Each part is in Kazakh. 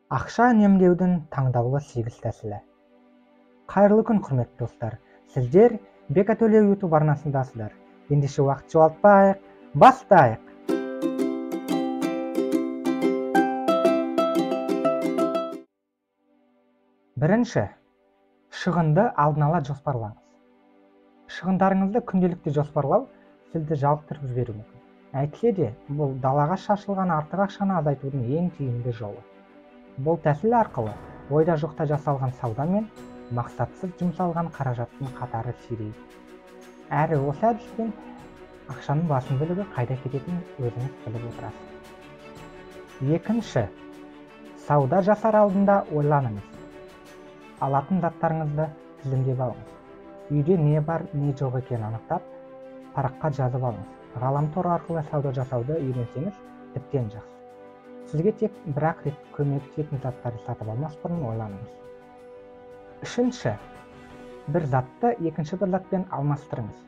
Ақша үнемдеудің таңдаулы 8 тәсілі. Қайырлы күн, құрметті достар. Сіздер Бека Төлеу YouTube арнасындасыздар. Ендеше уақыт жоғалтпайық, бастайық. Бірінші, шығынды алдын ала жоспарлаңыз. Шығындарыңызды күнделікті жоспарлау сізді жалықтырып жіберуі мүмкін. Әйтсе де, бұл далаға шашылған артық ақшаны азайтудың ең тиімді жолы. Бұл тәсіл арқылы ойда жоқта жасалған сауда мен мақсатсыз жұмсалған қаражаттың қатары сирейді. Әрі осы әдіспен ақшаның басым бөлігі қайда кететінін өзіңіз біліп отырасыз. Екінші, сауда жасар алдында ойланыңыз. Алатын заттарыңызды тізімдеп алыңыз. Үйде не бар, не жоқ екенін анықтап, параққа жазып алыңыз. Ғаламтор арқылы сауда жасауды үйренсеңіз, тіптен жақсы. Сізге тек бір-ақ рет көмегі тиетін заттарды сатып алмас бұрын ойланыңыз. Үшінші, бір затты екінші бір затпен алмастырыңыз.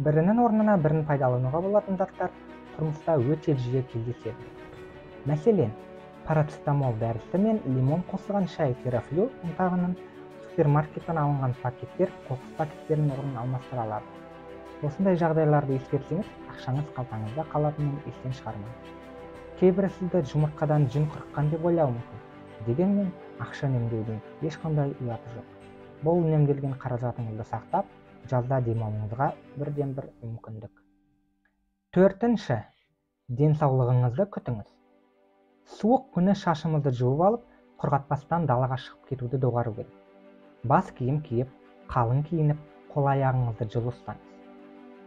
Бірінің орнына бірін пайдалануға болатын заттар тұрмыста өте жиі кездеседі. Мәселен, парацетамол дәрісі мен лимон қосылған шай терафлю ұнтағының супермаркеттен алынған пакеттер қоқыс пакеттерінің орнын алмастыра алады. Осындай жағдайларды ескерсеңіз, ақшаңыз қалтаңызда қалатынын естен шығармаңыз. Кейбірі сізді жұмыртқадан жын қырыққан деп ойлауы мүмкін. Дегенмен, ақша үнемдеудің ешқандай ұяты жоқ. Бұл үнемделген қаражатыңызды сақтап, жазда демалуыңызға бірден бір мүмкіндік. Төртінші, денсаулығыңызды күтіңіз. Суық күні шашымызды жуып алып, құрғатпастан далаға шығып кетуді доғару керек. Бас киім киіп, қалың киініп, қол-аяғыңызды жылы ұстаңыз.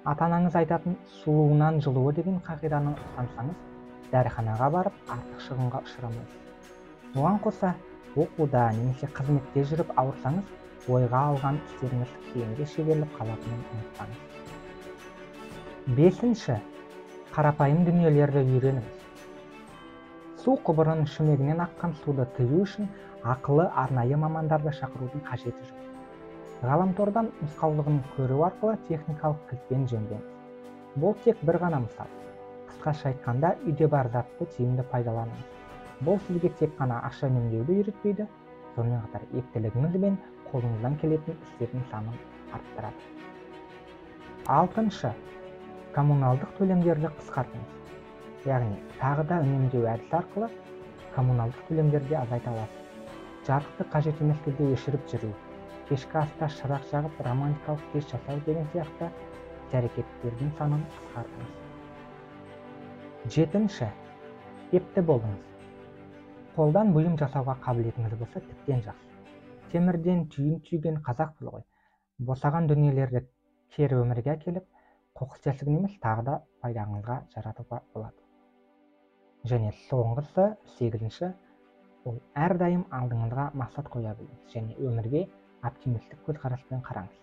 Ата-анаңыз айтатын сұлуынан жылуы деген қағиданы ұстансаңыз, дәріханаға барып артық шығынға ұшырамайсыз. Оған қоса, оқуда немесе қызметте жүріп ауырсаңыз, ойға алған істеріңіз кейінге шегеріліп қалатынын ұмытпаңыз. Бесінші, қарапайым дүниелерді үйреніңіз. Су құбырының шүмегінен аққан суды тыю үшін ақылы арнайы мамандарды шақырудың қажеті жоқ. Ғаламтордан нұсқаулығын көру арқылы техникалық кілтпен жөндеңіз. Бұл тек бір ғана мысал. Қысқаша айтқанда, үйде бар затты тиімді пайдаланыңыз. Бұл сізге тек қана ақша үнемдеуді үйретпейді, сонымен қатар ептілігіңіз бен қолыңыздан келетін істердің санын арттырады. Алтыншы, коммуналдық төлемдерді қысқартыңыз. Яғни, тағы да үнемдеу әдісі арқылы коммуналдық төлемдерді азайта аласыз. Жарықты қажет емес кезде өшіріп жүру, кешкі аста шырақ жағып романтикалық кеш жасау деген сияқты әрекеттердің санын қысқартыңыз. Жетінші, епті болыңыз. Қолдан бұйым жасауға қабілетіңіз болса, тіптен жақсы. Темірден түйін түйген қазақ бұл ғой. Босаған дүниелерді кері өмірге әкеліп, қоқыс жәшігін емес, тағы да пайдаңызға жаратуға болады. Және соңғысы, 8-ші, ол әрдайым алдыңызға мақсат қоя біліңіз және өмірге оптимистік көзқараспен қараңыз.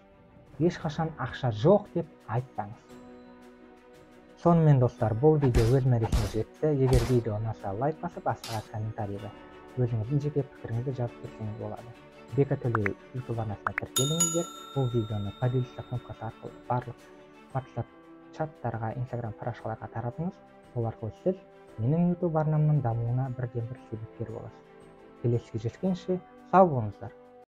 Ешқашан ақша жоқ деп айтпаңыз. Сонымен достар, бұл видео өз мәресіне жетті. Егер видео ұнаса, лайк басып, астына комментарийді өзіңіздің жеке пікіріңізді жазып берсеңіз болады. Бека Төлеу YouTube арнасына тіркеліңіздер. Бұл видеоны поделиться кнопкасы арқылы барлық WhatsApp чаттарға, Instagram парақшаларға таратыңыз. Бұл арқылы сіз менің YouTube арнамның дамуына бірден бір себепкер боласыз. Келесі кездескенше сау болыңыздар.